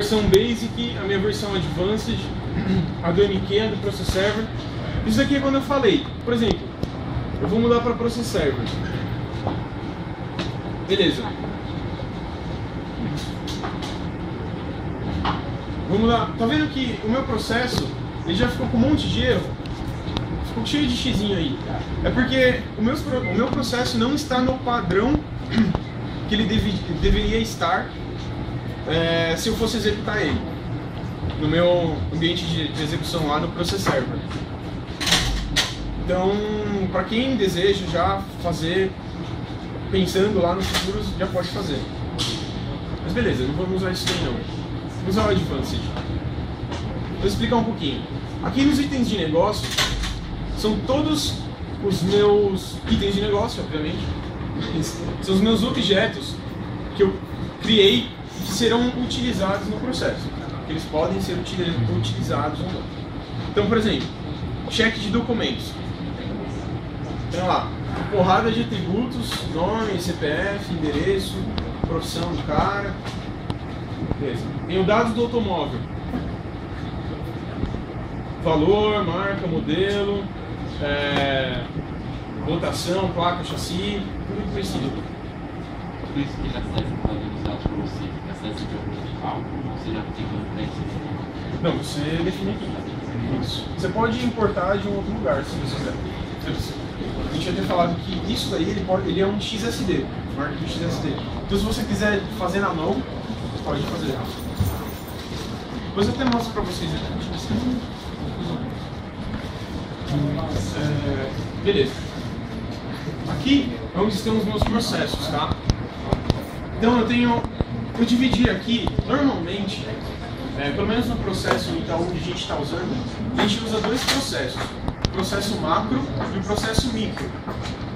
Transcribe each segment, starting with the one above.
versão Basic, a minha versão Advanced, a do MQ, a do Process Server. Isso aqui é quando eu falei, por exemplo, eu vou mudar para Process Server. Beleza. Vamos lá. Tá vendo que o meu processo ele já ficou com um monte de erro? Ficou cheio de xizinho aí. É porque o meu processo não está no padrão que ele deveria estar se eu fosse executar ele no meu ambiente de execução lá no Process Server. Então, para quem deseja já fazer, pensando lá no futuro, já pode fazer. Mas beleza, não vamos usar isso aí não. Vamos usar o Advanced. Vou explicar um pouquinho. Aqui nos itens de negócio, são todos os meus itens de negócio, obviamente. São os meus objetos que eu criei que serão utilizados no processo. Que eles podem ser utilizados ou não. Então, por exemplo, cheque de documentos. Tem lá, porrada de atributos, nome, CPF, endereço, profissão do cara. Beleza. Tem o dados do automóvel. Valor, marca, modelo, rotação, placa, chassi, tudo que precisa. Tudo isso que já serve para usar para você, já serve de algum local, você já tem uma referência? Não, você define aqui. Isso. Você pode importar de um outro lugar, se você quiser. A gente já tinha falado que isso daí ele é um XSD, um arquivo XSD. Então se você quiser fazer na mão, pode fazer. Depois eu até mostro para vocês aqui. Beleza. Aqui é onde estão os meus processos, tá? Então eu dividi aqui, normalmente, pelo menos no processo Itaú que a gente está usando, a gente usa dois processos. O processo macro e o processo micro.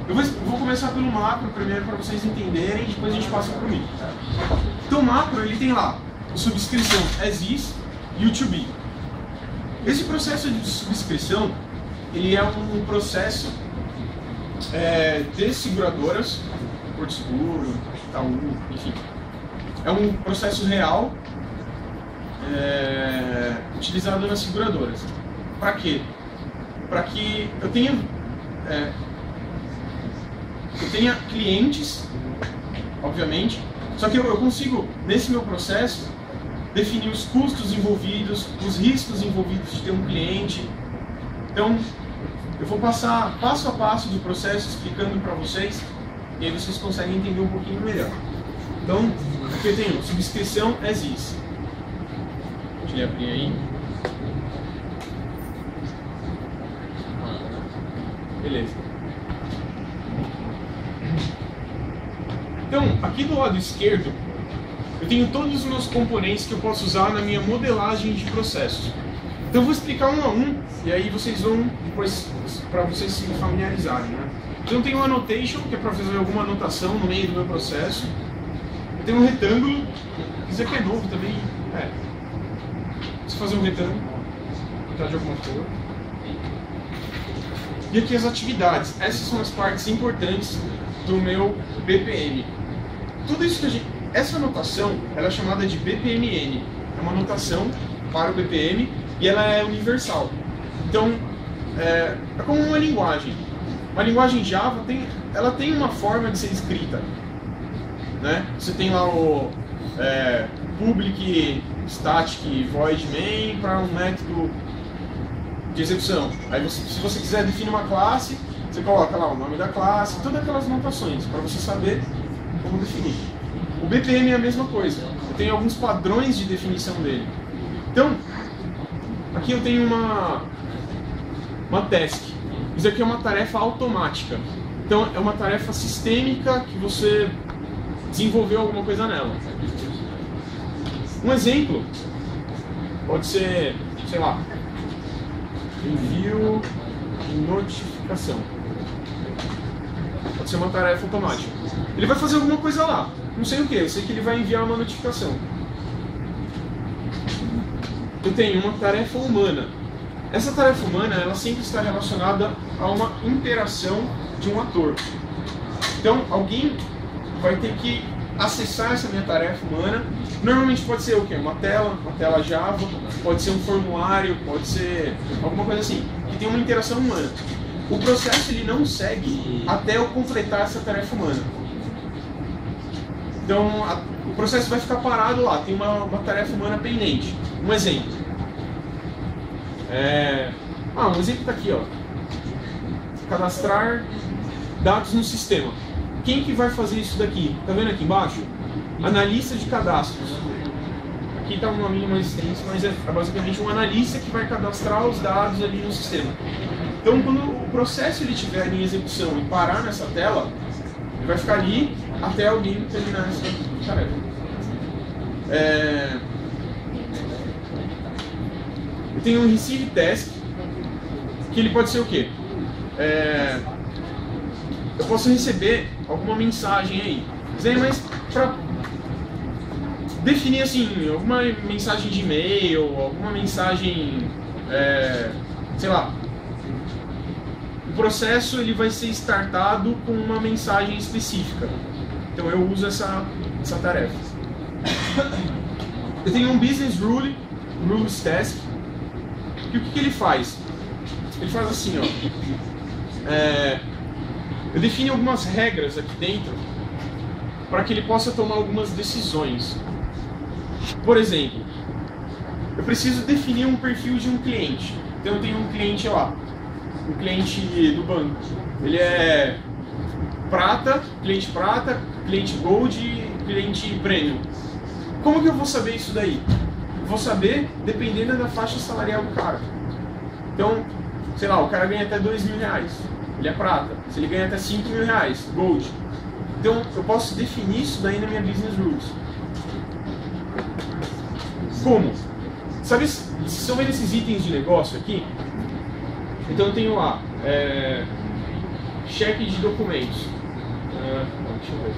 Eu vou começar pelo macro primeiro para vocês entenderem, depois a gente passa para o micro. Então o macro ele tem lá a subscrição as is e o to be. Esse processo de subscrição ele é um processo de seguradoras, Porto Seguro, Itaú, enfim. É um processo real utilizado nas seguradoras. Para quê? Para que eu tenha clientes, obviamente, só que eu consigo, nesse meu processo, definir os custos envolvidos, os riscos envolvidos de ter um cliente. Então, eu vou passar passo a passo do processo explicando para vocês e aí vocês conseguem entender um pouquinho melhor. Então, aqui eu tenho subscrição as is. Deixa eu abrir aí. Beleza. Então, aqui do lado esquerdo, eu tenho todos os meus componentes que eu posso usar na minha modelagem de processos. Então eu vou explicar um a um, e aí vocês vão, depois, para vocês se familiarizarem, né? Então eu tenho um annotation, que é para fazer alguma anotação no meio do meu processo. Eu tenho um retângulo, isso aqui é novo também, Preciso fazer um retângulo, botar de alguma cor. E aqui as atividades. Essas são as partes importantes do meu BPM. Tudo isso que essa anotação, ela é chamada de BPMN. É uma anotação para o BPM e ela é universal. Então, é como uma linguagem. Uma linguagem Java ela tem uma forma de ser escrita, né? Você tem lá o public, static, void main para um método de execução. Aí se você quiser definir uma classe, você coloca lá o nome da classe, todas aquelas notações para você saber como definir. O BPM é a mesma coisa. Eu tenho alguns padrões de definição dele. Então, aqui eu tenho uma task. Isso aqui é uma tarefa automática. Então, é uma tarefa sistêmica que você desenvolveu alguma coisa nela. Um exemplo pode ser, sei lá, envio de notificação. Pode ser uma tarefa automática. Ele vai fazer alguma coisa lá. Não sei o que, eu sei que ele vai enviar uma notificação. Eu tenho uma tarefa humana. Essa tarefa humana, ela sempre está relacionada a uma interação de um ator. Então, alguém vai ter que acessar essa minha tarefa humana Normalmente pode ser o quê? Uma tela Java, pode ser um formulário, pode ser alguma coisa assim, que tem uma interação humana. O processo ele não segue até eu completar essa tarefa humana. Então o processo vai ficar parado lá, tem uma tarefa humana pendente. Um exemplo. Um exemplo está aqui, ó. Cadastrar dados no sistema. Quem que vai fazer isso daqui? Tá vendo aqui embaixo? Analista de cadastros. Aqui está um nome mais extenso, mas é basicamente um analista que vai cadastrar os dados ali no sistema. Então, quando o processo ele estiver em execução e parar nessa tela, ele vai ficar ali até alguém terminar essa tarefa. Eu tenho um receive task, que ele pode ser o quê? Eu posso receber alguma mensagem aí. Mas para definir assim, alguma mensagem de e-mail, alguma mensagem, sei lá, o processo ele vai ser startado com uma mensagem específica. Então eu uso essa tarefa. Eu tenho um business rules task, que o que ele faz? Ele faz assim, ó. Eu defino algumas regras aqui dentro para que ele possa tomar algumas decisões. Por exemplo, eu preciso definir um perfil de um cliente. Então eu tenho um cliente lá, um cliente do banco. Ele é cliente gold e cliente premium. Como que eu vou saber isso daí? Eu vou saber dependendo da faixa salarial do cara. Então, sei lá, o cara ganha até R$2.000, ele é prata. Se ele ganha até R$5.000, gold. Então eu posso definir isso daí na minha business rules. Como? Sabe, se estão vendo esses itens de negócio aqui? Então eu tenho lá, cheque de documentos. Deixa eu ver.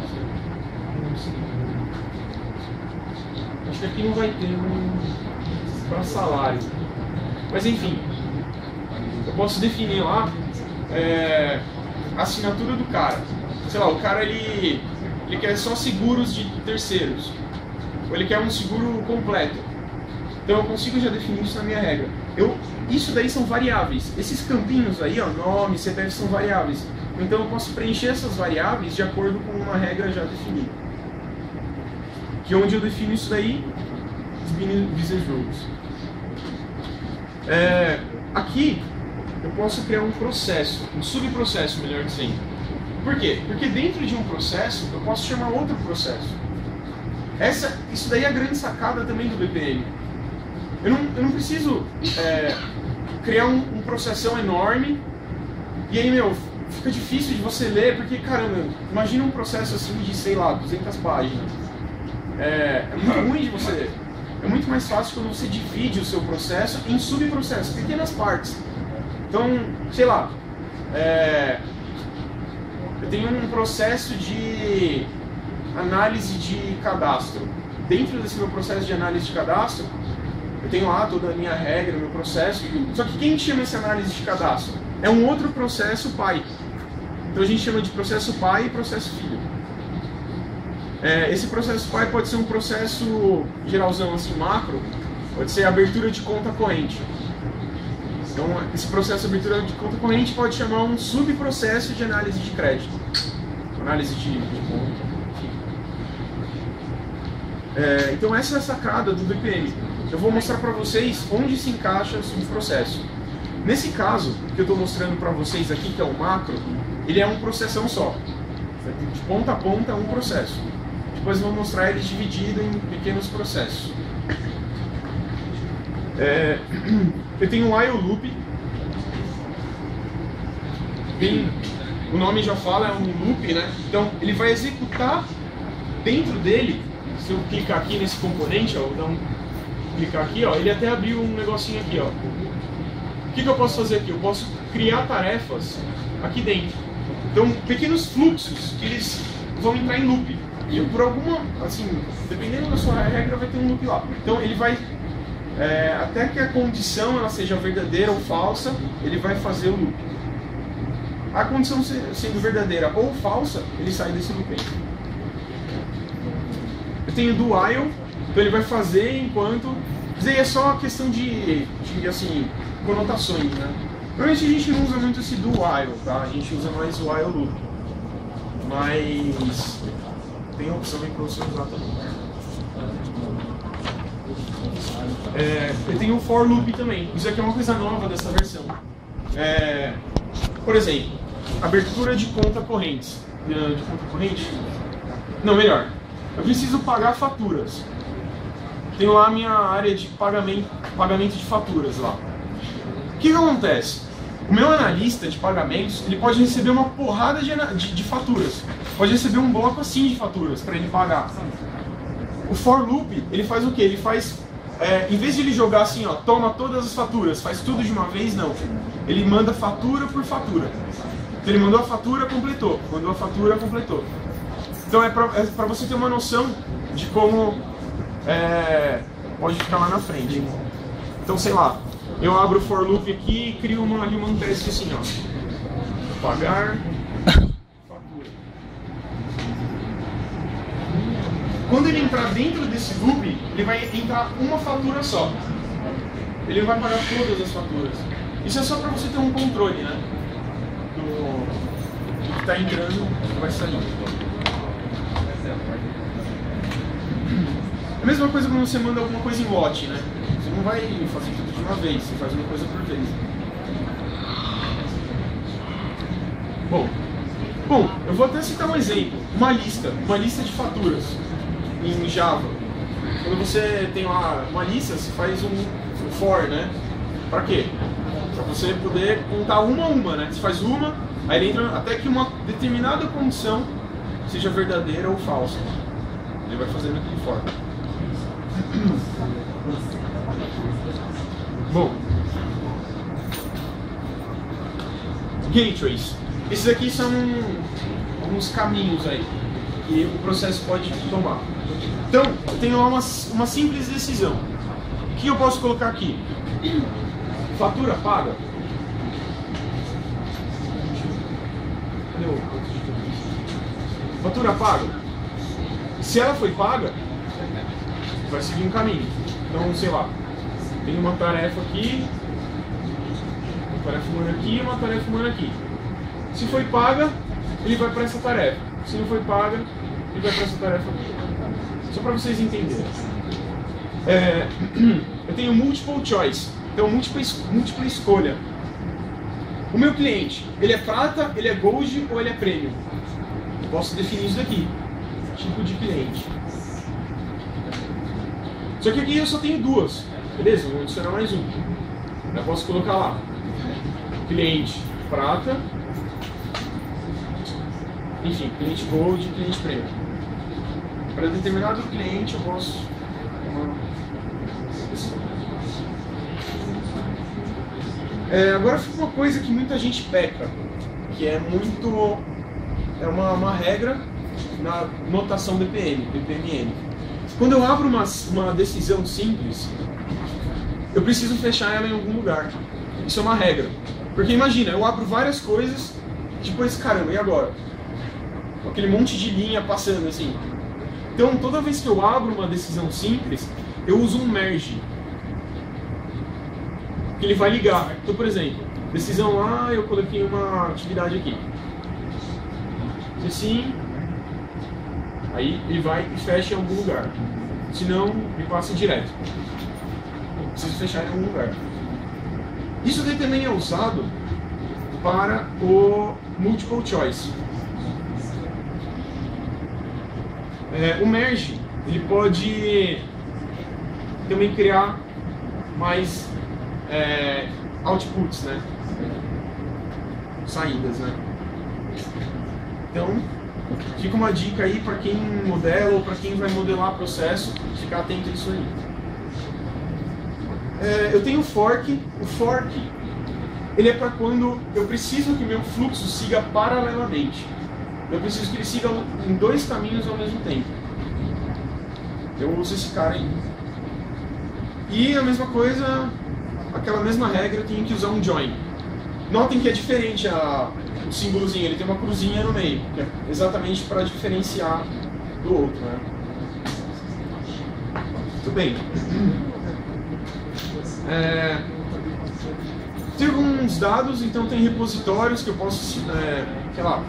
Acho que aqui não vai ter para salário. Mas enfim, eu posso definir lá a assinatura do cara. Sei lá, o cara ele quer só seguros de terceiros. Ou ele quer um seguro completo. Então eu consigo já definir isso na minha regra. Isso daí são variáveis. Esses campinhos aí, ó, nome, CPF, são variáveis. Então eu posso preencher essas variáveis de acordo com uma regra já definida. Que onde eu defino isso daí, os business rules. Aqui eu posso criar um processo, um subprocesso, melhor dizendo. Por quê? Porque dentro de um processo eu posso chamar outro processo. Isso daí é a grande sacada também do BPM. Eu não preciso criar um processão enorme e aí, fica difícil de você ler, porque, caramba, imagina um processo assim de, sei lá, 200 páginas. É muito ruim de você ler. É muito mais fácil quando você divide o seu processo em subprocessos, pequenas partes. Então, sei lá, eu tenho um processo de análise de cadastro. Dentro desse meu processo de análise de cadastro, eu tenho lá toda a minha regra, meu processo. Só que quem chama essa análise de cadastro? É um outro processo pai. Então a gente chama de processo pai e processo filho. Esse processo pai pode ser um processo geralzão, assim, macro, pode ser abertura de conta corrente. Então esse processo de abertura de conta corrente pode chamar um subprocesso de análise de crédito. Análise de conta. Então essa é a sacada do BPM. Eu vou mostrar para vocês onde se encaixa o subprocesso. Nesse caso, que eu estou mostrando para vocês aqui, que é o macro, ele é um processão só. De ponta a ponta é um processo. Depois eu vou mostrar ele dividido em pequenos processos. Eu tenho um while loop. O nome já fala, é um loop, né? Então ele vai executar dentro dele. Se eu clicar aqui nesse componente, ó, clicar aqui, ó, ele até abriu um negocinho aqui, ó. O que eu posso fazer aqui? Eu posso criar tarefas aqui dentro. Então, pequenos fluxos que eles vão entrar em loop. E por alguma, assim, dependendo da sua regra, vai ter um loop lá. Então, ele vai, até que a condição ela seja verdadeira ou falsa, ele vai fazer o loop. A condição sendo verdadeira ou falsa, ele sai desse loop aí. Eu tenho do while, Então ele vai fazer enquanto... Isso aí é só uma questão de assim, conotações, né? Normalmente a gente não usa muito esse do while, tá? A gente usa mais o while loop. Mas tem a opção aí para você usar também. Eu tenho o for loop também. Isso aqui é uma coisa nova dessa versão. Por exemplo, abertura de conta correntes. De conta corrente? Não, melhor. Eu preciso pagar faturas. Tenho lá a minha área de pagamento de faturas lá. O que acontece? O meu analista de pagamentos, ele pode receber uma porrada de faturas. Pode receber um bloco assim de faturas para ele pagar. O for loop, ele faz o quê? Ele faz, em vez de ele jogar assim, ó, toma todas as faturas, faz tudo de uma vez, não. Ele manda fatura por fatura. Então ele mandou a fatura, completou. Mandou a fatura, completou. Então é pra você ter uma noção de como pode ficar lá na frente. Então, sei lá, eu abro o for loop aqui e crio uma teste assim, ó. Pagar fatura. Quando ele entrar dentro desse loop, ele vai entrar uma fatura só. Ele vai pagar todas as faturas. Isso é só para você ter um controle, né? Do que está entrando e que vai sair. A mesma coisa quando você manda alguma coisa em lote, né? Você não vai fazer tudo de uma vez, você faz uma coisa por vez. Bom, eu vou até citar um exemplo. Uma lista de faturas em Java. Quando você tem lá uma lista, você faz um for, né? Pra quê? Pra você poder contar uma a uma, né? Você faz uma, aí ele entra até que uma determinada condição seja verdadeira ou falsa. Ele vai fazendo aquele for. Bom, gateways. Esses aqui são alguns caminhos aí que o processo pode tomar. Então, eu tenho lá uma simples decisão. O que eu posso colocar aqui? Fatura paga. Cadê o outro de tudo isso? Fatura paga. Se ela foi paga, vai seguir um caminho. Então, sei lá, tem uma tarefa aqui, uma tarefa humana aqui e uma tarefa humana aqui. Se foi paga, ele vai para essa tarefa. Se não foi paga, ele vai para essa tarefa aqui. Só para vocês entenderem. Eu tenho multiple choice, então múltipla escolha. O meu cliente, ele é prata, ele é gold ou ele é premium? Eu posso definir isso daqui. Tipo de cliente. Só que aqui eu só tenho duas. Beleza, vou adicionar mais um. Eu posso colocar lá cliente prata, enfim, cliente gold e cliente premium. Para determinado cliente eu posso agora fica uma coisa que muita gente peca, que é uma regra na notação DPMN. Quando eu abro uma decisão simples, eu preciso fechar ela em algum lugar. Isso é uma regra. Porque imagina, eu abro várias coisas, depois, caramba, e agora? Aquele monte de linha passando assim. Então, toda vez que eu abro uma decisão simples, eu uso um merge. Que ele vai ligar. Então, por exemplo, decisão A, eu coloquei uma atividade aqui. Se sim, aí ele vai e fecha em algum lugar. Se não, ele passa direto. Eu preciso fechar em algum lugar. Isso daí também é usado para o multiple choice. O merge, ele pode também criar mais outputs, né? Saídas, né? Então, fica uma dica aí para quem modela ou para quem vai modelar processo, ficar atento a isso aí. Eu tenho o fork. O fork, ele é para quando eu preciso que meu fluxo siga paralelamente. Eu preciso que ele siga em dois caminhos ao mesmo tempo. Eu uso esse cara aí. E a mesma coisa, aquela mesma regra, eu tenho que usar um join. Notem que é diferente o símbolozinho, ele tem uma cruzinha no meio, que é exatamente para diferenciar do outro, né? Muito bem. Tem alguns dados, então tem repositórios que eu posso, sei lá,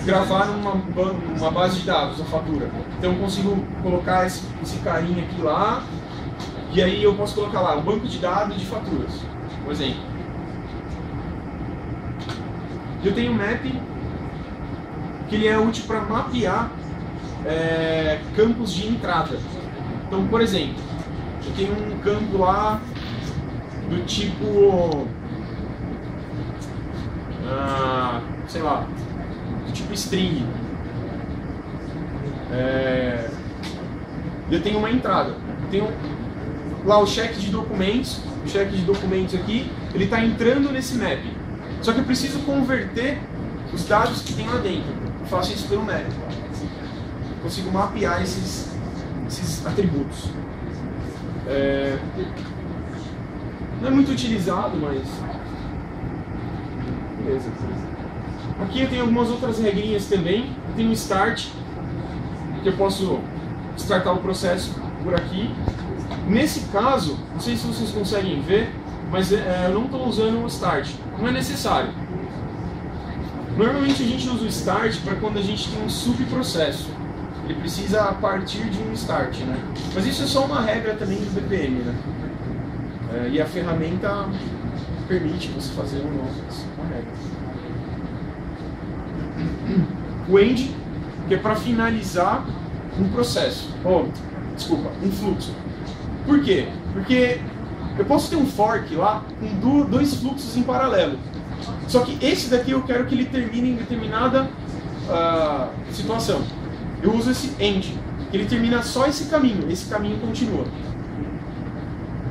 gravar numa base de dados, a fatura. Então eu consigo colocar esse carinha aqui lá, e aí eu posso colocar lá o banco de dados de faturas, por exemplo. Eu tenho um map que ele é útil para mapear campos de entrada. Então, por exemplo, eu tenho um campo lá do tipo, sei lá, do tipo string. Eu tenho uma entrada. Eu tenho lá o cheque de documentos. O cheque de documentos aqui, ele está entrando nesse map. Só que eu preciso converter os dados que tem lá dentro. Eu faço isso pelo map. Eu consigo mapear esses atributos. Não é muito utilizado, mas beleza. Aqui eu tenho algumas outras regrinhas também. Eu tenho o start, que eu posso startar o processo por aqui. Nesse caso, não sei se vocês conseguem ver, mas eu não estou usando o start. Não é necessário. Normalmente a gente usa o start para quando a gente tem um subprocesso. Ele precisa a partir de um start, né? Mas isso é só uma regra também do BPM, né? E a ferramenta permite você fazer uma regra. O end, que é para finalizar um processo. Um fluxo. Por quê? Porque eu posso ter um fork lá com dois fluxos em paralelo. Só que esse daqui eu quero que ele termine em determinada situação. Eu uso esse end, que ele termina só esse caminho continua.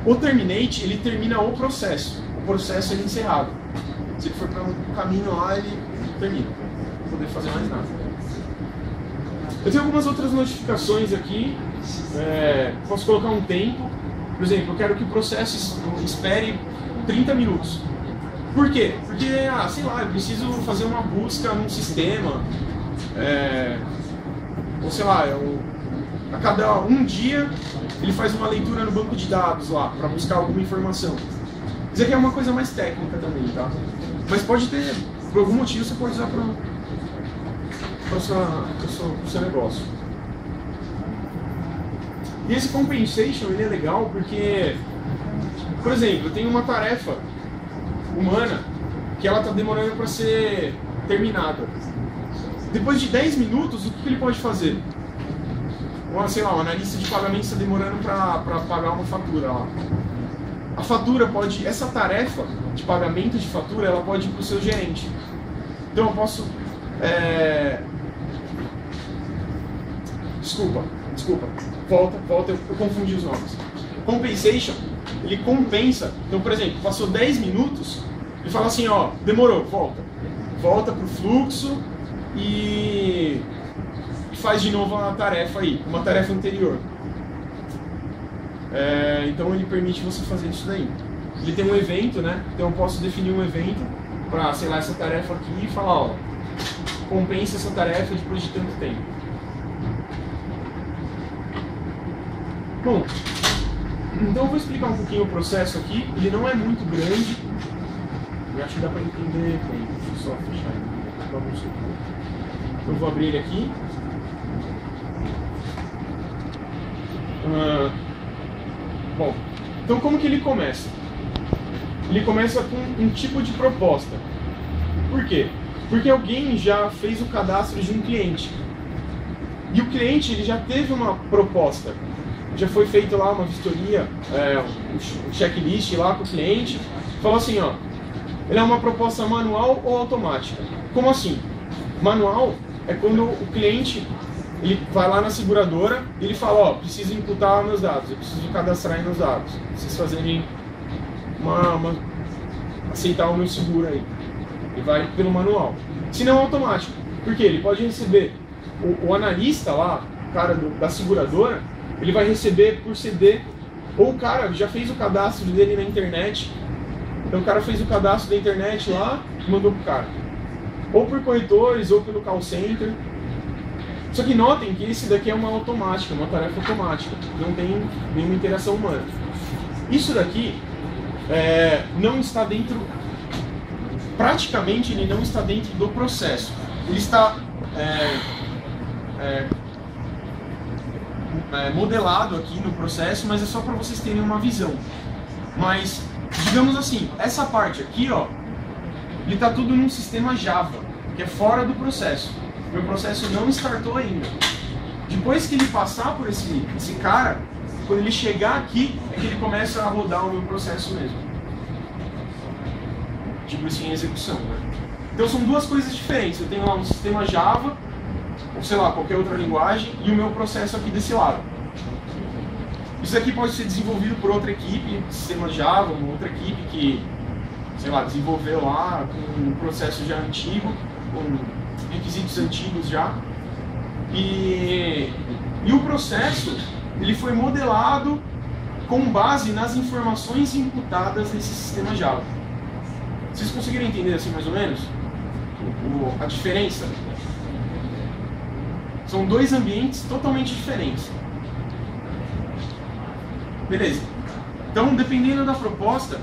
O terminate, ele termina o processo é encerrado. Se ele for para um caminho lá, ele termina, não poder fazer mais nada. Eu tenho algumas outras notificações aqui, posso colocar um tempo, por exemplo, eu quero que o processo espere 30 minutos. Por quê? Porque, sei lá, eu preciso fazer uma busca num sistema, ou sei lá, a cada um dia ele faz uma leitura no banco de dados lá, para buscar alguma informação. Isso aqui é uma coisa mais técnica também, tá? Mas pode ter, por algum motivo você pode usar para o seu negócio. E esse compensation, ele é legal porque, por exemplo, eu tenho uma tarefa humana que ela está demorando para ser terminada. Depois de 10 minutos, o que ele pode fazer? Sei lá, o analista de pagamento está demorando para pagar uma fatura lá. A fatura pode, essa tarefa de pagamento de fatura, ela pode ir para o seu gerente. Então eu posso... Desculpa, volta, eu confundi os nomes. Compensation, ele compensa. Então, por exemplo, passou 10 minutos, ele fala assim, demorou, volta para o fluxo e faz de novo a tarefa aí, uma tarefa anterior. Então ele permite você fazer isso daí. Ele tem um evento, né? Então eu posso definir um evento para, sei lá, essa tarefa aqui e falar, compensa essa tarefa depois de tanto tempo. Bom, então eu vou explicar um pouquinho o processo aqui. Ele não é muito grande. Eu acho que dá para entender bem. Deixa eu só fechar ele. Eu vou abrir ele aqui. Bom, então como que ele começa? Ele começa com um tipo de proposta. Por quê? Porque alguém já fez o cadastro de um cliente. E o cliente ele já teve uma proposta. Já foi feito lá uma vistoria, um checklist lá com o cliente. Falou assim, ele é uma proposta manual ou automática? Como assim? Manual é quando o cliente ele vai lá na seguradora e ele fala, preciso imputar meus dados, eu preciso cadastrar meus dados, preciso fazerem aceitar o meu seguro aí. Ele vai pelo manual. Se não, automático. Porque ele pode receber o analista lá, o cara da seguradora, ele vai receber por CD, ou o cara já fez o cadastro dele na internet, então o cara fez o cadastro da internet lá e mandou pro cara. Ou por corretores, ou pelo call center. Só que notem que esse daqui é uma automática, uma tarefa automática, não tem nenhuma interação humana. Isso daqui não está dentro, praticamente ele não está dentro do processo. Ele está modelado aqui no processo, mas é só para vocês terem uma visão. Mas, digamos assim, essa parte aqui, ó, ele está tudo num sistema Java, que é fora do processo. Meu processo não startou ainda. Depois que ele passar por esse cara, quando ele chegar aqui, é que ele começa a rodar o meu processo mesmo. Tipo assim, em execução, né? Então são duas coisas diferentes. Eu tenho lá um sistema Java, ou sei lá, qualquer outra linguagem, e o meu processo aqui desse lado. Isso aqui pode ser desenvolvido por outra equipe, sistema Java, uma outra equipe que, sei lá, desenvolveu lá com um processo já antigo, com requisitos antigos já. E o processo, ele foi modelado com base nas informações imputadas nesse sistema Java. Vocês conseguiram entender assim mais ou menos a diferença? São dois ambientes totalmente diferentes. Beleza. Então, dependendo da proposta,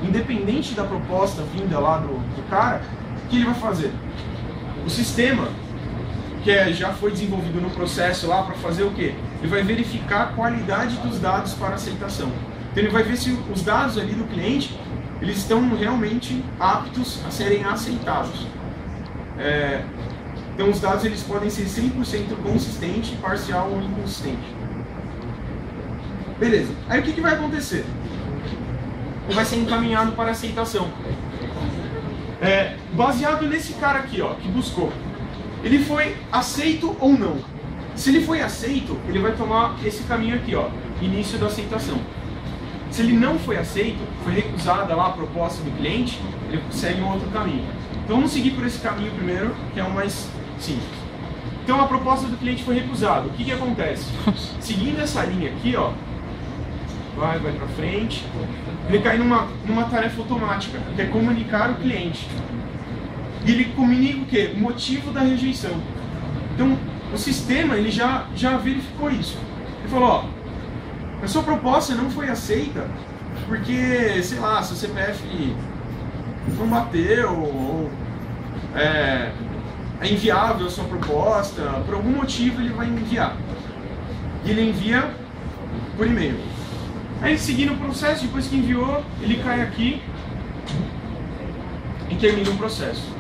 independente da proposta vinda lá do cara, o que ele vai fazer? O sistema, que já foi desenvolvido no processo lá para fazer o quê? Ele vai verificar a qualidade dos dados para aceitação. Então ele vai ver se os dados ali do cliente, eles estão realmente aptos a serem aceitados. Então os dados eles podem ser 100% consistente, parcial ou inconsistente. Beleza. Aí o que vai acontecer? Ele vai ser encaminhado para aceitação. Baseado nesse cara aqui, ó, que buscou. Ele foi aceito ou não? Se ele foi aceito, ele vai tomar esse caminho aqui, ó, início da aceitação. Se ele não foi aceito, foi recusada lá a proposta do cliente, ele segue um outro caminho. Então vamos seguir por esse caminho primeiro, que é o mais simples. Então a proposta do cliente foi recusada. O que acontece? Seguindo essa linha aqui, ó, vai para frente, ele cai numa tarefa automática, que é comunicar o cliente. E ele comunica o quê? O motivo da rejeição. Então, o sistema ele já verificou isso. Ele falou, ó, a sua proposta não foi aceita porque, sei lá, seu CPF não bateu, ou é inviável a sua proposta, por algum motivo ele vai enviar. E ele envia por e-mail. Aí, seguindo o processo, depois que enviou, ele cai aqui e termina o processo.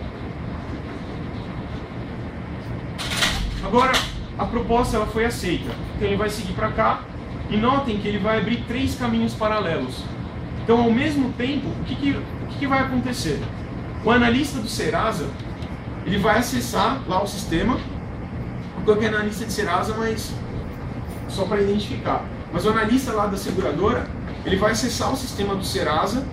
Agora, a proposta ela foi aceita. Então ele vai seguir para cá e notem que ele vai abrir 3 caminhos paralelos. Então, ao mesmo tempo, o que vai acontecer? O analista do Serasa, ele vai acessar lá o sistema. Eu coloquei analista de Serasa, mas só para identificar. Mas o analista lá da seguradora, ele vai acessar o sistema do Serasa,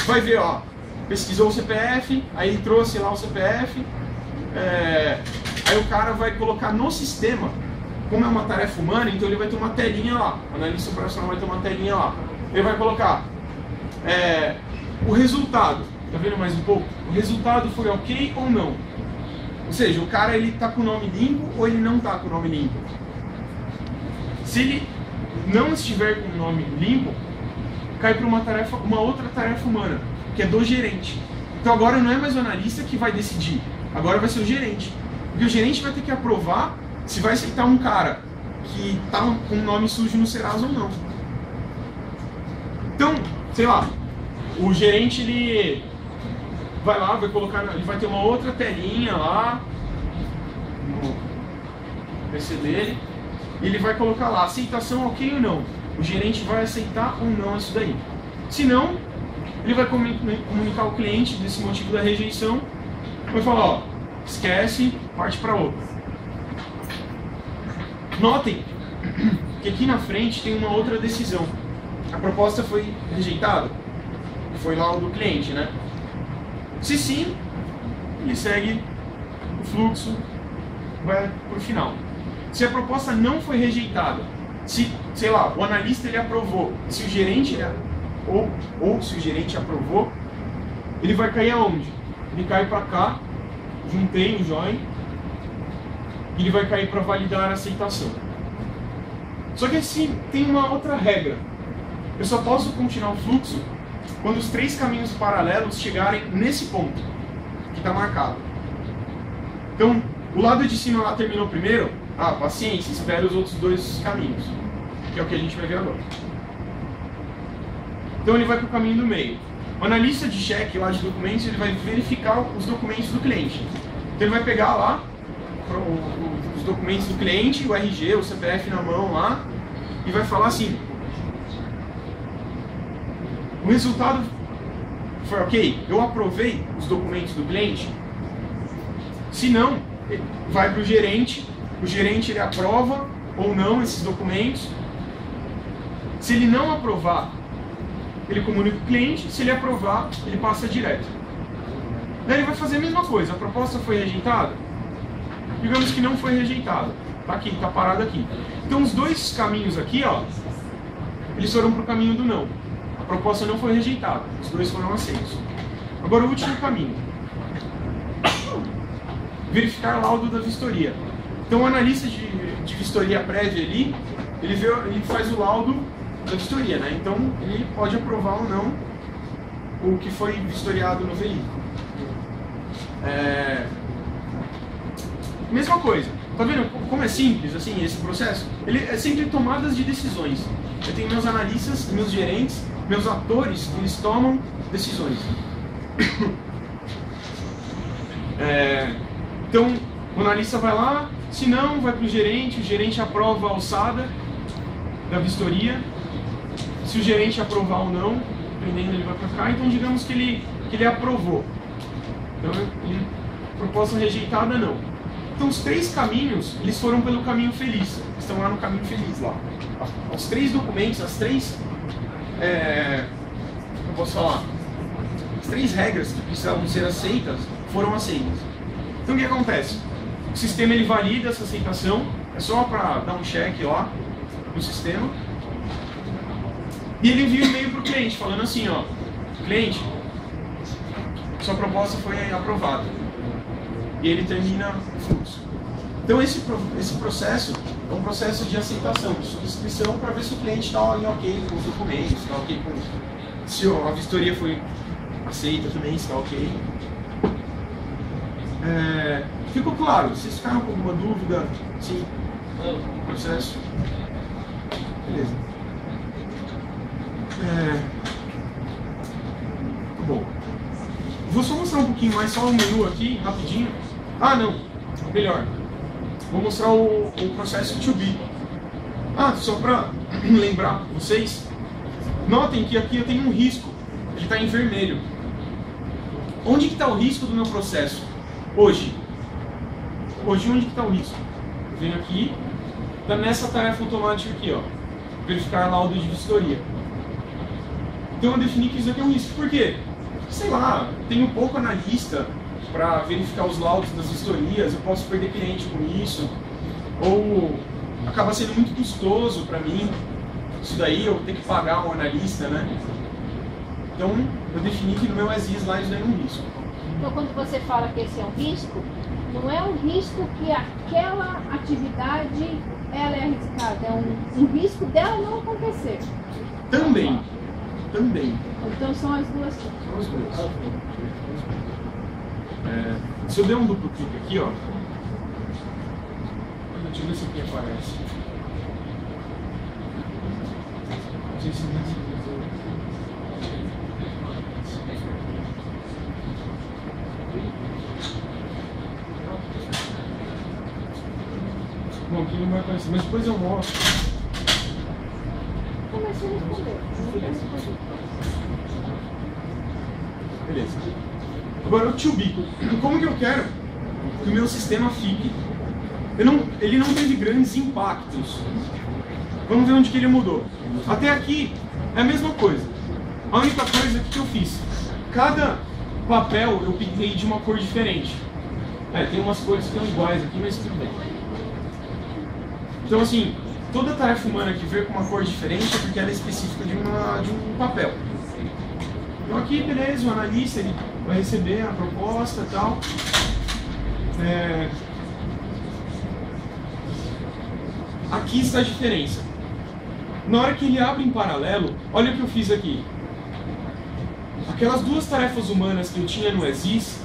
vai ver, ó, pesquisou o CPF, aí trouxe lá o CPF, aí o cara vai colocar no sistema, como é uma tarefa humana, então ele vai ter uma telinha lá, o analista operacional vai ter uma telinha lá. Ele vai colocar o resultado, tá vendo mais um pouco? O resultado foi ok ou não? Ou seja, o cara ele tá com o nome limpo ou ele não tá com o nome limpo? Se ele não estiver com o nome limpo, cai para uma outra tarefa humana, que é do gerente. Então agora não é mais o analista que vai decidir, agora vai ser o gerente. Porque o gerente vai ter que aprovar se vai aceitar um cara que está com o nome sujo no Serasa ou não. Então, sei lá, o gerente ele vai lá, vai colocar, ele vai ter uma outra telinha lá no PC dele, e ele vai colocar lá, aceitação ok ou não. O gerente vai aceitar ou não isso daí. Se não, ele vai comunicar ao cliente desse motivo da rejeição, vai falar, ó, esquece, parte para outra. Notem que aqui na frente tem uma outra decisão. A proposta foi rejeitada, foi lá o do cliente, né? Se sim, ele segue o fluxo, vai para o final. Se a proposta não foi rejeitada, se, sei lá, o analista ele aprovou, se o gerente ou se o gerente aprovou, ele vai cair aonde? Ele cai para cá, juntei o join, e ele vai cair para validar a aceitação. Só que assim, tem uma outra regra. Eu só posso continuar o fluxo quando os 3 caminhos paralelos chegarem nesse ponto que está marcado. Então, o lado de cima lá terminou primeiro, paciência, espera os outros 2 caminhos, que é o que a gente vai ver agora. Então ele vai para o caminho do meio. O analista de cheque lá de documentos, ele vai verificar os documentos do cliente. Então ele vai pegar lá os documentos do cliente, o RG, o CPF na mão lá, e vai falar assim: o resultado foi ok, eu aprovei os documentos do cliente. Se não, vai para o gerente ele aprova ou não esses documentos. Se ele não aprovar, ele comunica o cliente, se ele aprovar, ele passa direto. Daí ele vai fazer a mesma coisa, a proposta foi rejeitada? Digamos que não foi rejeitada, tá aqui, tá parado aqui. Então os 2 caminhos aqui, ó, eles foram para o caminho do não. A proposta não foi rejeitada, os 2 foram aceitos. Agora o último caminho. Verificar laudo da vistoria. Então o analista de vistoria prévia ali, ele faz o laudo da vistoria, né? Então ele pode aprovar ou não o que foi vistoriado no veículo. Mesma coisa. Tá vendo como é simples assim esse processo? Ele é sempre tomadas de decisões. Eu tenho meus analistas, meus gerentes, meus atores, eles tomam decisões. Então o analista vai lá, se não, vai para o gerente aprova a alçada da vistoria. Se o gerente aprovar ou não, dependendo, ele vai para cá. Então digamos que ele aprovou. Então, proposta rejeitada, não. Então os 3 caminhos, eles foram pelo caminho feliz. Estão lá no caminho feliz lá. Os 3 documentos, as 3... eu posso falar? As 3 regras que precisavam ser aceitas, foram aceitas. Então o que acontece? O sistema ele valida essa aceitação, é só para dar um check lá no sistema. E ele envia um e-mail para o cliente, falando assim, ó, cliente, sua proposta foi aprovada. E ele termina o fluxo. Então esse processo é um processo de aceitação, de subscrição, para ver se o cliente está ok com os documentos, está ok com... Se a vistoria foi aceita também, está ok. Ficou claro? Vocês ficaram com alguma dúvida? Sim? O processo? Beleza. Bom, vou só mostrar um pouquinho mais, só o menu aqui, rapidinho. Não, melhor. Vou mostrar o processo to be. Só para lembrar vocês, notem que aqui eu tenho um risco, ele está em vermelho. Onde que está o risco do meu processo? Hoje, onde que está o risco? Eu venho aqui, está nessa tarefa automática aqui, ó, verificar laudo de vistoria. Então eu defini que isso aqui é um risco. Por quê? Sei lá, tenho pouco analista para verificar os laudos das vistorias, eu posso perder cliente com isso, ou acaba sendo muito custoso para mim, isso daí eu ter que pagar um analista, né? Então eu defini que no meu as-is lá isso daí é um risco. Então quando você fala que esse é um risco, não é um risco que aquela atividade ela é arriscada, é um risco dela não acontecer. Também. Então são as duas coisas. São as duas. Se eu der um duplo clique aqui, ó. Deixa eu ver se aqui aparece. Não sei se bom, aqui não vai aparecer, mas depois eu mostro. Comecei a responder. Beleza. Agora o to be. Como que eu quero que o meu sistema fique? Ele não teve grandes impactos. Vamos ver onde que ele mudou. Até aqui é a mesma coisa. A única coisa que eu fiz, cada papel eu pintei de uma cor diferente. Tem umas cores que são iguais aqui, mas tudo bem. Então assim, toda tarefa humana que veio com uma cor diferente é porque ela é específica de um papel. Então aqui, beleza, o analista ele vai receber a proposta e tal. aqui está a diferença. Na hora que ele abre em paralelo, olha o que eu fiz aqui. Aquelas duas tarefas humanas que eu tinha no ESIS,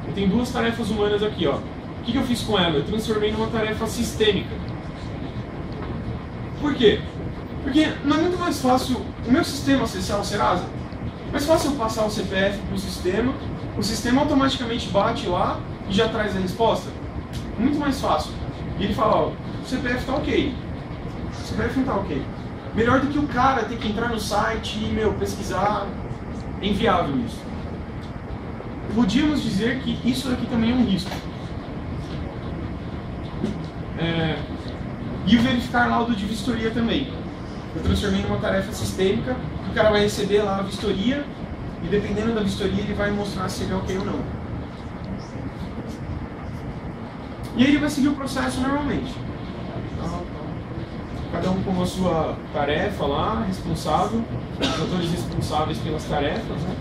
eu tenho duas tarefas humanas aqui, ó. O que eu fiz com ela? Eu transformei numa tarefa sistêmica. Por quê? Porque não é muito mais fácil o meu sistema acessar o Serasa? Mais fácil eu passar o CPF para o sistema automaticamente bate lá e já traz a resposta? Muito mais fácil. E ele fala, ó, o CPF está ok. O CPF não está ok. Melhor do que o cara ter que entrar no site e, pesquisar. É inviável isso. Podíamos dizer que isso aqui também é um risco. E o verificar laudo de vistoria também. Eu transformei numa tarefa sistêmica, o cara vai receber lá a vistoria e dependendo da vistoria ele vai mostrar se ele é ok ou não. E aí ele vai seguir o processo normalmente. Cada um com a sua tarefa lá, responsável, os atores responsáveis pelas tarefas, né?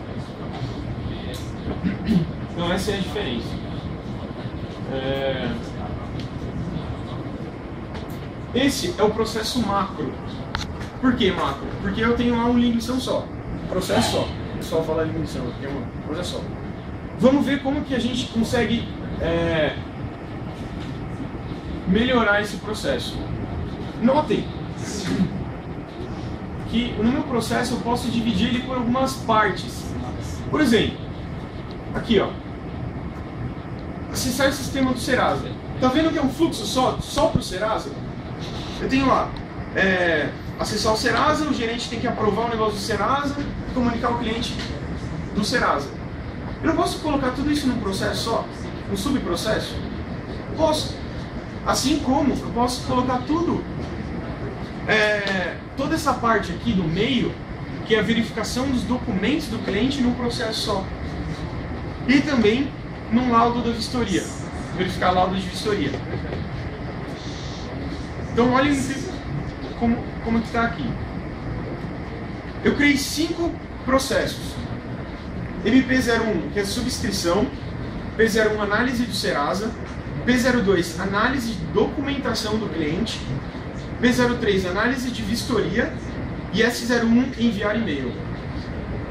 Então essa é a diferença. Esse é o processo macro. Por que macro? Porque eu tenho lá uma linguição só. Processo só. O pessoal fala linguição, aqui é uma coisa só. Vamos ver como que a gente consegue melhorar esse processo. Notem que no meu processo eu posso dividir ele por algumas partes. Por exemplo, aqui ó, acessar o sistema do Serasa. Tá vendo que é um fluxo só para o Serasa? Eu tenho lá, acessar o Serasa, o gerente tem que aprovar o negócio do Serasa e comunicar ao cliente do Serasa. Eu não posso colocar tudo isso num processo só, num subprocesso? Posso. Assim como eu posso colocar tudo, toda essa parte aqui do meio, que é a verificação dos documentos do cliente num processo só. E também num laudo da vistoria, verificar laudo de vistoria. Então olhem como que está aqui. Eu criei 5 processos. MP01, que é subscrição, P01, análise do Serasa, P02, análise de documentação do cliente, P03, análise de vistoria e S01, enviar e-mail.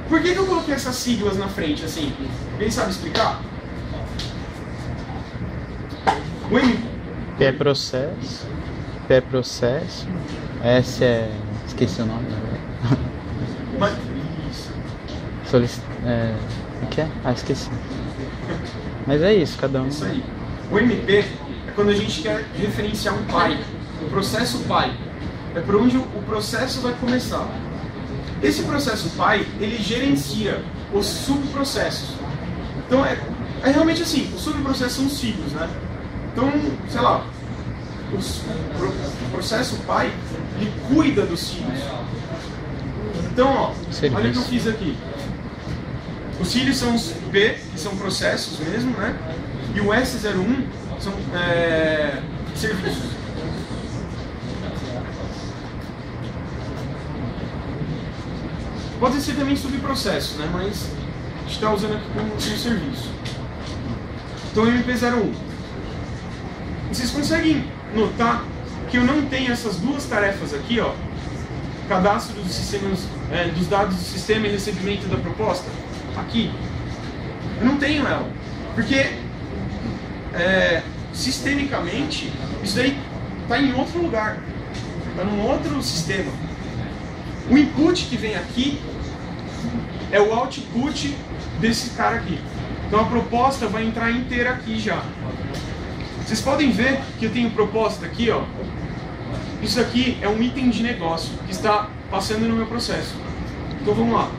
Por que eu coloquei essas siglas na frente assim? Alguém sabe explicar? P é processo, S é... esqueci o nome, Mas, isso. O que é? Ah, esqueci. Mas é isso, cada um. Isso aí. O MP é quando a gente quer referenciar um pai, o processo pai. É por onde o processo vai começar. Esse processo pai, ele gerencia os subprocessos. Então é realmente assim, os subprocessos são ciclos, né? Então, sei lá, o processo pai, ele cuida dos ciclos. Então, ó, olha o que eu fiz aqui. Os cílios são os P, que são processos mesmo, né? E o S01 são serviços. Pode ser também subprocesso, né? Mas a gente está usando aqui como serviço. Então, MP01. Vocês conseguem notar que eu não tenho essas duas tarefas aqui, ó? Cadastro dos sistemas, dos dados do sistema e recebimento da proposta. Aqui. Eu não tenho ela. Porque, sistemicamente, isso daí está em outro lugar. Está num outro sistema. O input que vem aqui é o output desse cara aqui. Então a proposta vai entrar inteira aqui já. Vocês podem ver que eu tenho proposta aqui, ó. Isso aqui é um item de negócio que está passando no meu processo. Então vamos lá.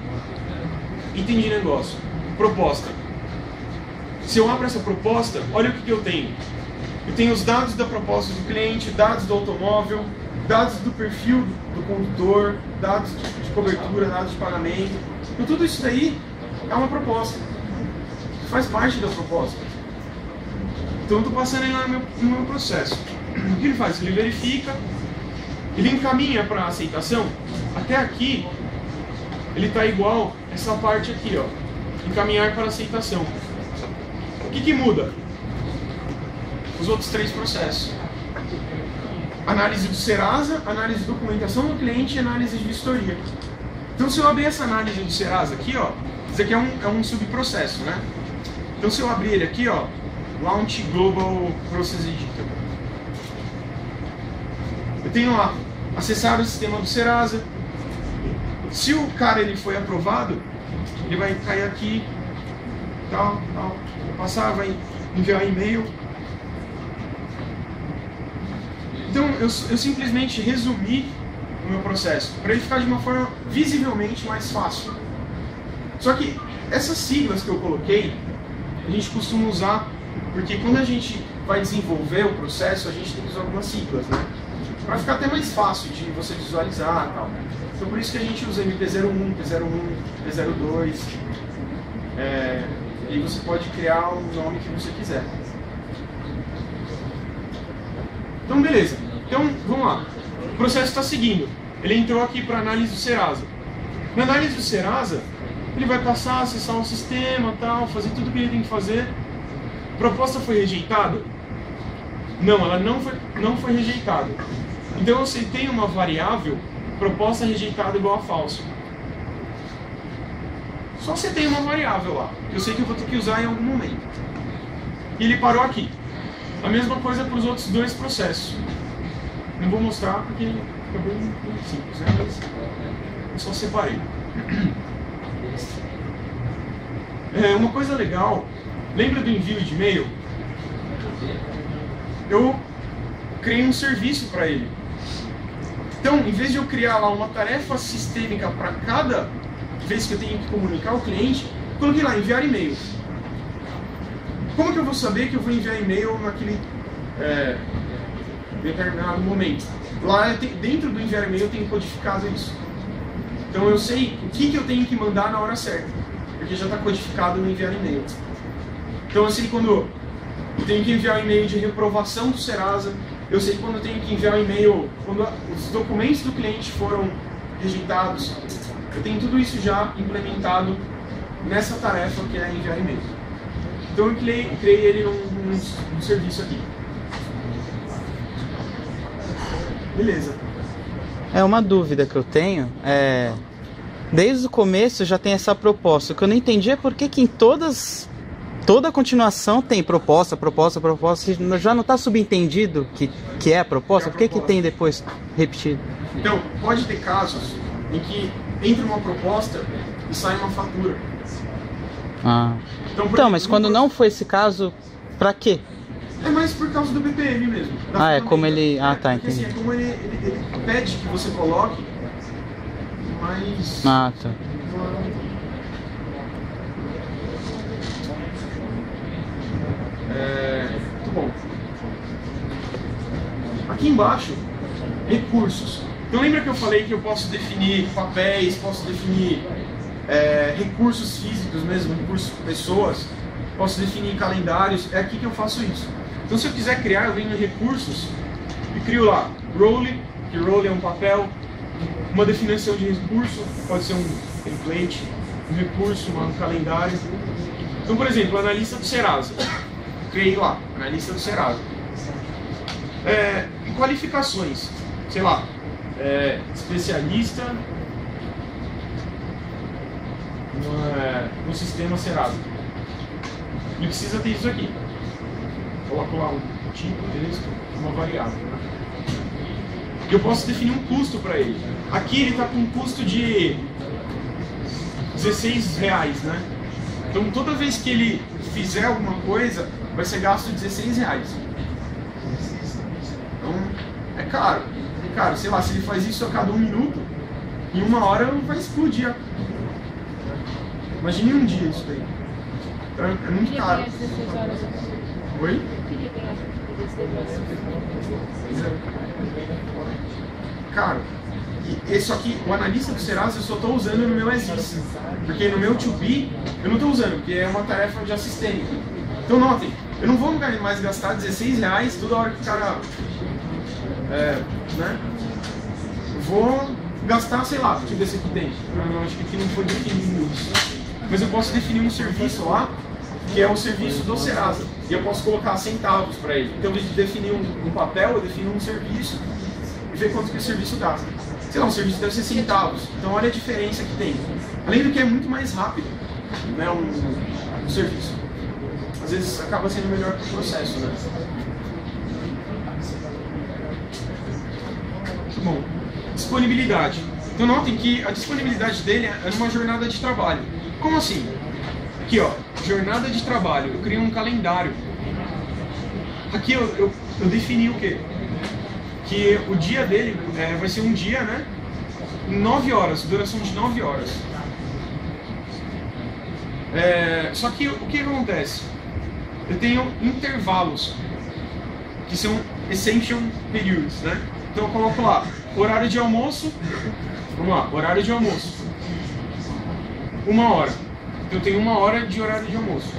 Item de negócio. Proposta. Se eu abro essa proposta, olha o que eu tenho. Eu tenho os dados da proposta do cliente, dados do automóvel, dados do perfil do condutor, dados de cobertura, dados de pagamento. Então tudo isso daí é uma proposta. Faz parte da proposta. Então eu estou passando aí no meu processo. O que ele faz? Ele verifica, ele encaminha para a aceitação. Até aqui, ele está igual essa parte aqui, ó. Encaminhar para aceitação. O que muda? Os outros 3 processos. análise do Serasa, análise de documentação do cliente e análise de vistoria. Então, se eu abrir essa análise do Serasa aqui, ó, isso aqui é um subprocesso, né? Então, se eu abrir ele aqui, ó, Launch Global Process Editor, eu tenho lá, acessar o sistema do Serasa. Se o cara ele foi aprovado, ele vai cair aqui, tal, vou passar, vai enviar e-mail. Então, eu simplesmente resumi o meu processo, para ele ficar de uma forma visivelmente mais fácil. Só que essas siglas que eu coloquei, a gente costuma usar, porque quando a gente vai desenvolver o processo, a gente tem que usar algumas siglas, né? Para ficar até mais fácil de você visualizar e tal. Então por isso que a gente usa MP01, P01, P02. E você pode criar o nome que você quiser. Então beleza. Então vamos lá. O processo está seguindo. Ele entrou aqui para análise do Serasa. Na análise do Serasa, ele vai passar a acessar o sistema, tal, fazer tudo o que ele tem que fazer. A proposta foi rejeitada? Não, ela não foi rejeitada. Então eu aceitei uma variável, proposta rejeitada igual a falso. Só aceitei uma variável lá, que eu sei que eu vou ter que usar em algum momento. E ele parou aqui. A mesma coisa para os outros dois processos. Não vou mostrar porque fica bem simples, né? Mas eu só separei. Uma coisa legal, lembra do envio de e-mail? Eu criei um serviço para ele. Então, em vez de eu criar lá uma tarefa sistêmica para cada vez que eu tenho que comunicar ao cliente, coloquei lá, enviar e-mail. Como que eu vou saber que eu vou enviar e-mail naquele determinado momento? Lá dentro do enviar e-mail eu tenho codificado isso. Então eu sei o que eu tenho que mandar na hora certa, porque já está codificado no enviar e-mail. Então eu sei quando eu tenho que enviar um e-mail de reprovação do Serasa, eu sei quando eu tenho que enviar um e-mail, quando os documentos do cliente foram rejeitados. Eu tenho tudo isso já implementado nessa tarefa que é enviar e-mail. Então eu criei ele num serviço aqui. Beleza. Uma dúvida que eu tenho desde o começo já tem essa proposta. O que eu não entendi é por que em toda a continuação tem proposta, já não está subentendido que é a proposta? Por que tem depois repetido? Então, pode ter casos em que entra uma proposta e sai uma fatura. Então, mas quando não foi esse caso, pra quê? É mais por causa do BPM mesmo. É como ele... tá, porque, entendi. assim, é como ele pede que você coloque, mas... Tá. Muito bom. Aqui embaixo, recursos. Então lembra que eu falei que eu posso definir papéis, posso definir recursos físicos mesmo, recursos pessoas, posso definir calendários, é aqui que eu faço isso. Então se eu quiser criar, eu venho em recursos e crio lá role, que role é um papel, uma definição de recurso, pode ser um template, um recurso, um calendário. Então por exemplo, analista do Serasa. Criei lá, analista do Serasa. E qualificações, sei lá, especialista no sistema Serasa. Ele precisa ter isso aqui. Coloco lá um tipo, texto, uma variável. E eu posso definir um custo para ele. Aqui ele está com um custo de R$16, né? Então toda vez que ele fizer alguma coisa, vai ser gasto R$16. Então é caro. Cara, sei lá, se ele faz isso a cada 1 minuto, em 1 hora vai explodir. Imagine um dia isso daí. Então é muito caro. Oi? Cara, isso aqui, o analista do Serasa eu só estou usando no meu Exist, porque no meu 2B eu não estou usando, porque é uma tarefa já sistêmica. Então notem, eu não vou mais gastar R$16 toda hora que o cara, né? Vou gastar, sei lá, deixa eu ver se aqui tem. Eu acho que aqui não foi definido isso. Mas eu posso definir um serviço lá, que é o serviço do Serasa, e eu posso colocar centavos para ele. Então, em vez de definir um papel, eu defino um serviço e ver quanto que o serviço gasta. Sei lá, um serviço deve ser centavos, então olha a diferença que tem. Além do que é muito mais rápido, né, um serviço. Às vezes acaba sendo melhor para o processo, né? Bom, disponibilidade. Então notem que a disponibilidade dele é numa jornada de trabalho. Como assim? Aqui ó, jornada de trabalho, eu criei um calendário. Aqui eu defini o quê? Que o dia dele vai ser um dia, né? 9 horas, duração de 9 horas. Só que o que acontece? Eu tenho intervalos, que são essential periods, né? Então eu coloco lá, horário de almoço, vamos lá, horário de almoço, 1 hora. Então eu tenho 1 hora de horário de almoço.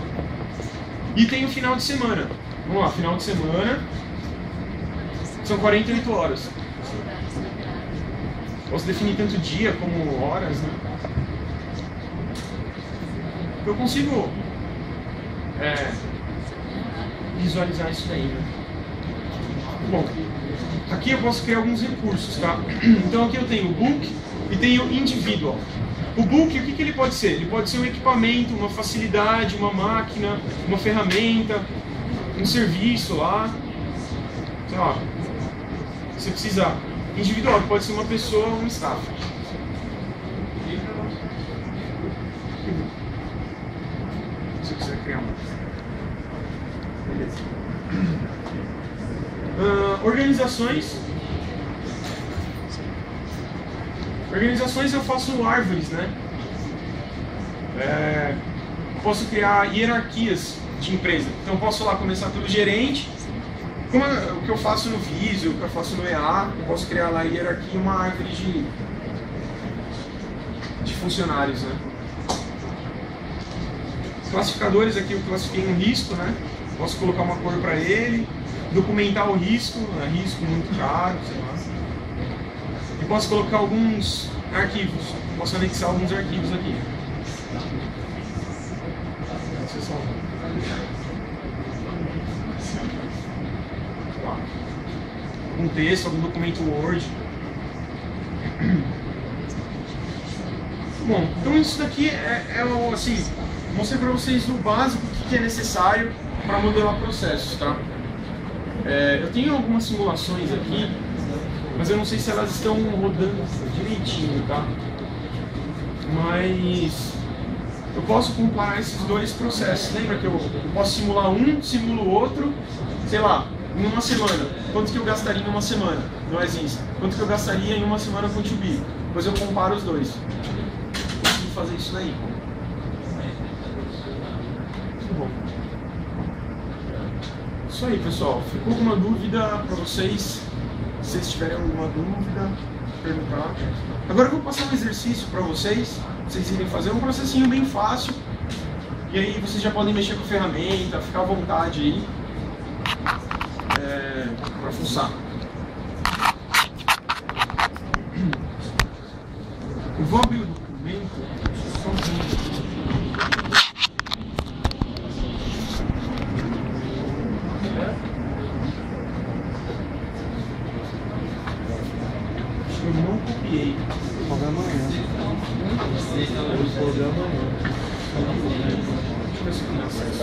E tenho final de semana. Vamos lá, final de semana, são 48 horas. Posso definir tanto dia como horas, né? Eu consigo visualizar isso daí, né? Bom, aqui eu posso criar alguns recursos, tá? Então aqui eu tenho o book e tenho o individual. O book, o que ele pode ser? Ele pode ser um equipamento, uma facilidade, uma máquina, uma ferramenta, um serviço lá, sei lá, você precisa. Individual pode ser uma pessoa ou um staff. Se você quiser criar uma. Beleza. Organizações. Organizações eu faço árvores, né? Posso criar hierarquias de empresa. Então eu posso lá começar pelo gerente. Como o que eu faço no Visio, o que eu faço no EA, eu posso criar lá hierarquia, uma árvore de funcionários, né? Classificadores aqui eu classifiquei um risco, né? Posso colocar uma cor para ele, documentar o risco, risco muito caro, sei lá. E posso colocar alguns arquivos, posso anexar alguns arquivos aqui. Algum texto, algum documento Word. Bom, então isso daqui assim, mostrei para vocês o básico que é necessário para modelar processos, tá? Eu tenho algumas simulações aqui, mas eu não sei se elas estão rodando direitinho, tá? Mas eu posso comparar esses dois processos. Lembra que eu posso simular um, simulo o outro, sei lá, em uma semana. Quanto que eu gastaria em uma semana no Exins? Quanto que eu gastaria em uma semana com o 2B? Depois eu comparo os dois. Consigo fazer isso daí. Muito bom. Isso aí, pessoal. Ficou alguma dúvida para vocês? Se vocês tiverem alguma dúvida, perguntar. Agora eu vou passar um exercício para vocês irem fazer um processinho bem fácil. E aí vocês já podem mexer com a ferramenta, ficar à vontade aí. Para fuçar. Eu vou abrir o documento só um pouquinho. Eu não copiei. Vou ver amanhã. Vou ver amanhã. Deixa eu ver se eu tenho acesso.